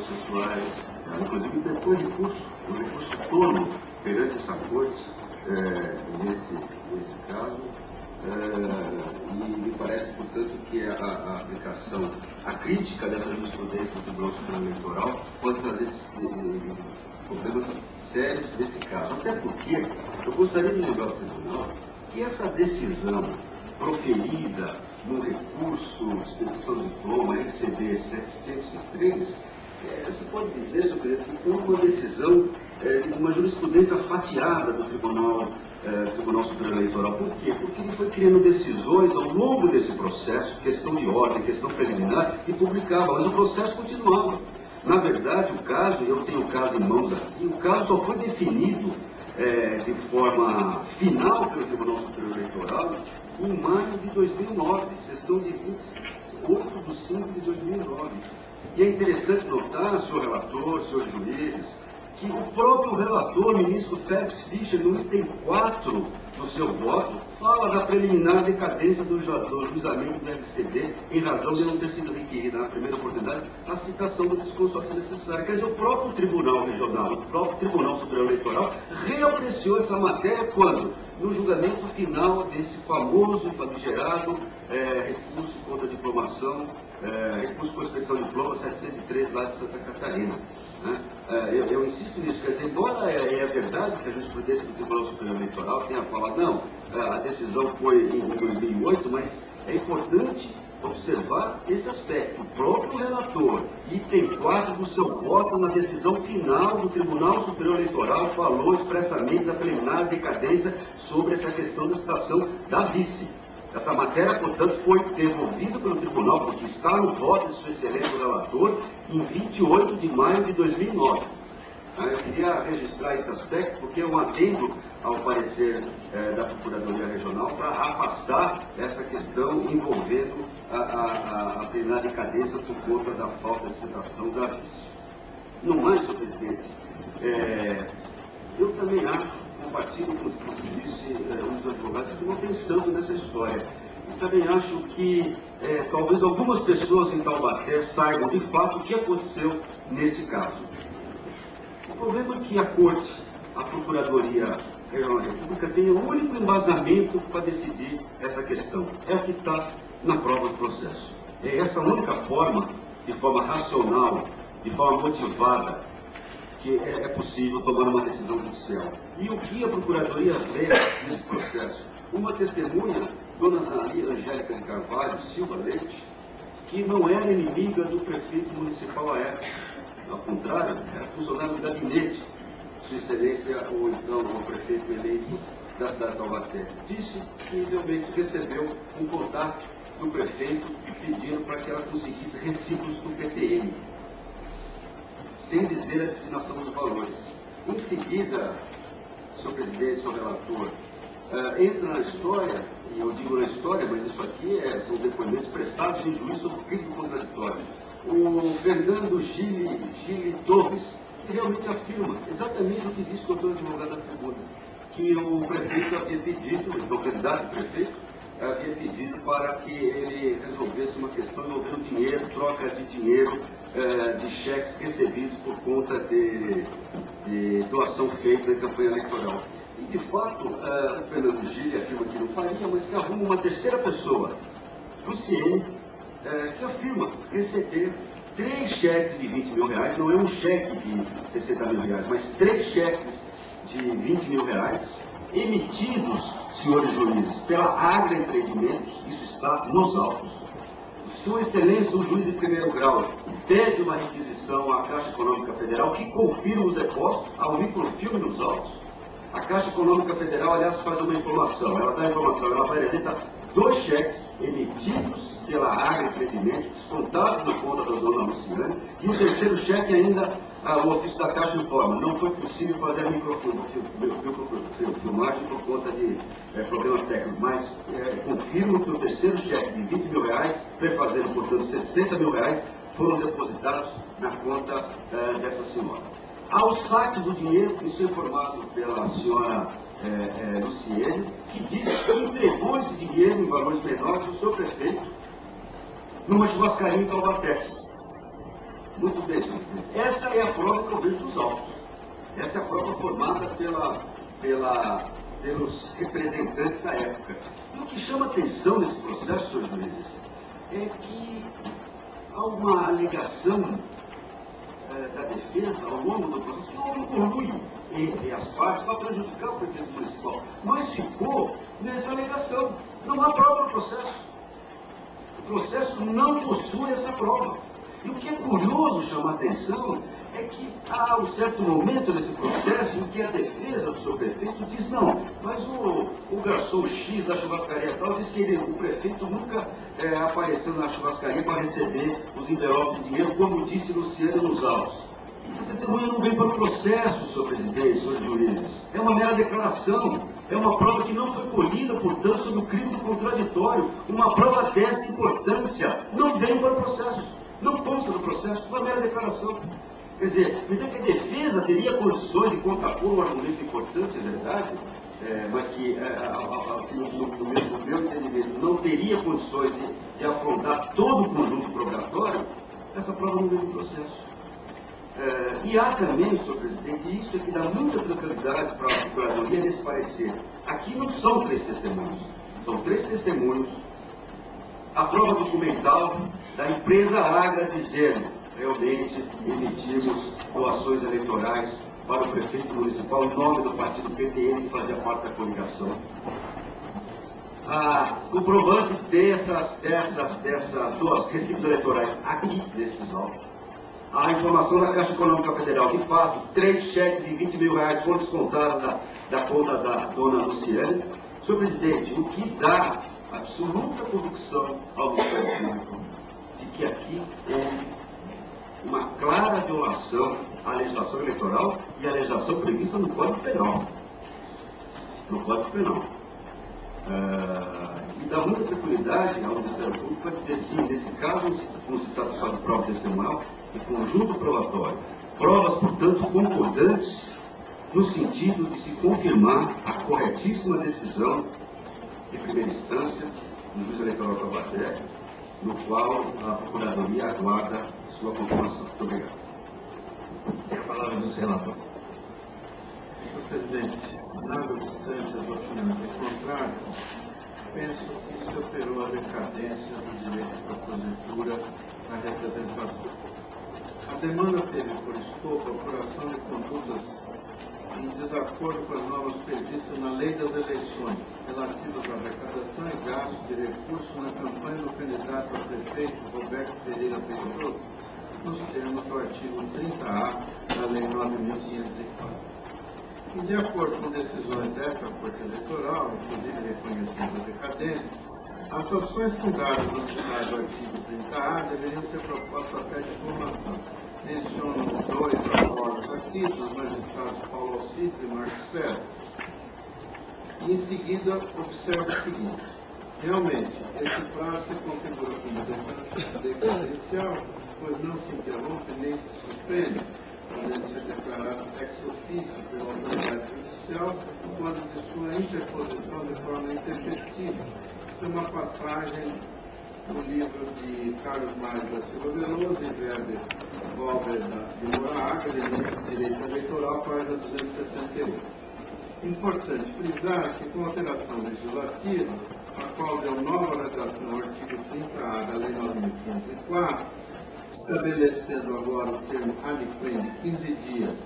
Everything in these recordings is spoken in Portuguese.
processuais, inclusive depois o recurso todo perante essa corte, nesse caso, e me parece, portanto, que a aplicação, a crítica dessa jurisprudência do Tribunal Superior Eleitoral pode trazer problemas sérios nesse caso. Até porque eu gostaria de lembrar ao Tribunal que essa decisão proferida no recurso de expedição de diploma RCB 703, você pode dizer, senhor presidente, que foi uma decisão de uma jurisprudência fatiada do Tribunal Superior Eleitoral. Por quê? Porque ele foi criando decisões ao longo desse processo, questão de ordem, questão preliminar, e publicava, mas o processo continuava. Na verdade, o caso, eu tenho o caso em mãos aqui, o caso só foi definido de forma final pelo Tribunal Superior Eleitoral em maio de 2009, sessão de 28 de 5 de 2009. E é interessante notar, senhor relator, senhores juízes, que o próprio relator, ministro Félix Fischer, no item 4 do seu voto, fala da preliminar decadência do juizamento do RCB em razão de não ter sido requerida na primeira oportunidade a citação do discurso a ser necessário. Quer dizer, o próprio Tribunal Regional, o próprio Tribunal Superior Eleitoral reapreciou essa matéria quando? No julgamento final desse famoso e famigerado recurso contra a diplomação, recurso por expedição de diploma 703 lá de Santa Catarina. Eu insisto nisso, quer dizer, embora é verdade que a jurisprudência do Tribunal Superior Eleitoral tenha falado, não, a decisão foi em 2008, mas é importante observar esse aspecto. O próprio relator, item 4 do seu voto na decisão final do Tribunal Superior Eleitoral, falou expressamente da preliminar decadência sobre essa questão da citação da vice. Essa matéria, portanto, foi devolvida pelo tribunal, porque está no voto de sua excelência o relator, em 28 de maio de 2009. Eu queria registrar esse aspecto, porque eu atendo ao parecer da Procuradoria Regional para afastar essa questão envolvendo a preliminar decadência por conta da falta de citação da vice. No mais, senhor presidente, eu também acho, compartilho com o que disse um dos advogados, que não tem santo nessa história. Eu também acho que talvez algumas pessoas em Taubaté saibam de fato o que aconteceu nesse caso. O problema é que a Corte, a Procuradoria Regional da República, tem o único embasamento para decidir essa questão. É o que está na prova do processo. É essa única forma, de forma racional, de forma motivada, que é possível tomar uma decisão judicial. E o que a Procuradoria vê nesse processo? Uma testemunha, dona Zanalia Angélica de Carvalho Silva Leite, que não era inimiga do prefeito municipal à época. Ao contrário, era funcionário do gabinete, Sua Excelência, ou então o prefeito eleito da cidade de Taubaté. Disse que realmente recebeu um contato do prefeito pedindo para que ela conseguisse recibos do PTM, sem dizer a destinação dos valores. Em seguida, senhor presidente, senhor relator, entra na história, e eu digo na história, mas isso aqui são depoimentos prestados em juízo sobre crime contraditório. O Fernando Gili Torres, que realmente afirma exatamente o que disse o doutor advogado da tribuna, que o prefeito havia pedido, o candidato a prefeito, havia pedido para que ele resolvesse uma questão envolvendo dinheiro, troca de dinheiro, de cheques recebidos por conta de doação feita em campanha eleitoral. E, de fato, o Fernando Gili afirma que não faria, mas que arruma uma terceira pessoa, Luciene, que afirma receber 3 cheques de 20 mil reais, não é um cheque de 60 mil reais, mas 3 cheques de 20 mil reais, emitidos, senhores juízes, pela Agra Empreendimentos, isso está nos autos. Sua Excelência, o juiz de primeiro grau, pede uma requisição à Caixa Econômica Federal que confirma os depósitos, há um microfilme nos autos. A Caixa Econômica Federal, aliás, faz uma informação, ela dá a informação, ela apresenta 2 cheques emitidos pela Agra Empreendimentos, descontados na conta da dona Luciane, e o terceiro cheque ainda, o ofício da Caixa informa, não foi possível fazer a microfilmagem por conta de problemas técnicos, mas confirmo que o terceiro cheque de 20 mil reais, prefazendo, portanto, 60 mil reais, foram depositados na conta dessa senhora. Ao saque do dinheiro, isso é informado pela senhora Luciene, que diz que entregou esse dinheiro em valores menores ao seu prefeito numa churrascaria em Taubaté. Muito bem, senhor presidente. Essa é a prova que eu vejo dos autos. Essa é a prova formada pelos representantes da época. E o que chama atenção nesse processo, senhores juízes, é que há uma alegação da defesa ao longo do processo que houve um conluio entre as partes para prejudicar o prefeito municipal. Mas ficou nessa alegação. Não há prova no processo. O processo não possui essa prova. E o que é curioso chamar a atenção é que há um certo momento nesse processo em que a defesa do seu prefeito diz não, mas o garçom X da churrascaria tal diz que o prefeito nunca apareceu na churrascaria para receber os envelopes de dinheiro, como disse Luciano nos autos. Essa testemunha não vem para o processo, senhor presidente, senhores juízes. É uma mera declaração. É uma prova que não foi colhida, portanto, sobre o crime do contraditório. Uma prova dessa importância não veio para o processo. Não consta no processo, uma mera declaração. Quer dizer, então que a defesa teria condições de contrapor um argumento importante, é verdade, mas que, no meu entendimento, não teria condições de afrontar todo o conjunto probatório, essa prova não veio no processo. E há também, senhor presidente, isso é que dá muita tranquilidade para a Procuradoria nesse parecer. Aqui não são 3 testemunhos, são 3 testemunhos, a prova documental da empresa Agra dizendo, realmente emitimos doações eleitorais para o prefeito municipal em nome do partido PTN, que fazia parte da coligação. O provante dessas duas recibos eleitorais aqui, desses autos. A informação da Caixa Econômica Federal, de fato, 3 cheques de R$20 mil foram descontados da conta da dona Luciane. Senhor presidente, o que dá absoluta convicção ao Ministério Público de que aqui houve uma clara violação à legislação eleitoral e à legislação prevista no Código Penal. No Código Penal. E dá muita tranquilidade ao Ministério Público para dizer sim, nesse caso não se trata só de prova testemunhal, de conjunto probatório. Provas, portanto, concordantes no sentido de se confirmar a corretíssima decisão de primeira instância do juiz eleitoral Taubaté, no qual a Procuradoria aguarda sua confirmação. Muito obrigado. Tem a palavra do relator. Senhor presidente, nada obstante as opiniões em contrário, penso que se operou a decadência do direito de propositura na representação. A demanda teve por escopo a apuração de condutas em desacordo com as normas previstas na Lei das Eleições, relativas à arrecadação e gasto de recursos na campanha do candidato a prefeito Roberto Pereira Peixoto, nos termos do artigo 30A da Lei 9.504. E de acordo com decisões desta Corte Eleitoral, inclusive reconhecendo a decadência, as sanções fundadas no final do artigo 30A deveriam ser propostas até de formação. Menciono 2 acordos aqui dos magistrados Paulo Alcides e Marcos Ferro. E em seguida observo o seguinte: realmente, esse prazo se configura como decadencial, pois não se interrompe nem se suspende, podendo ser declarado ex officio pela autoridade judicial quando de sua interposição de forma intempestiva. Isto é uma passagem no livro de Carlos Maia da Silva Veloso e Weber Valber de Moraga, Início de Direito Eleitoral, página 278. Importante frisar que, com alteração legislativa, a qual deu nova redação ao artigo 30A da Lei 9.504, estabelecendo agora o termo ad quem de 15 dias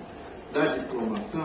da diplomação,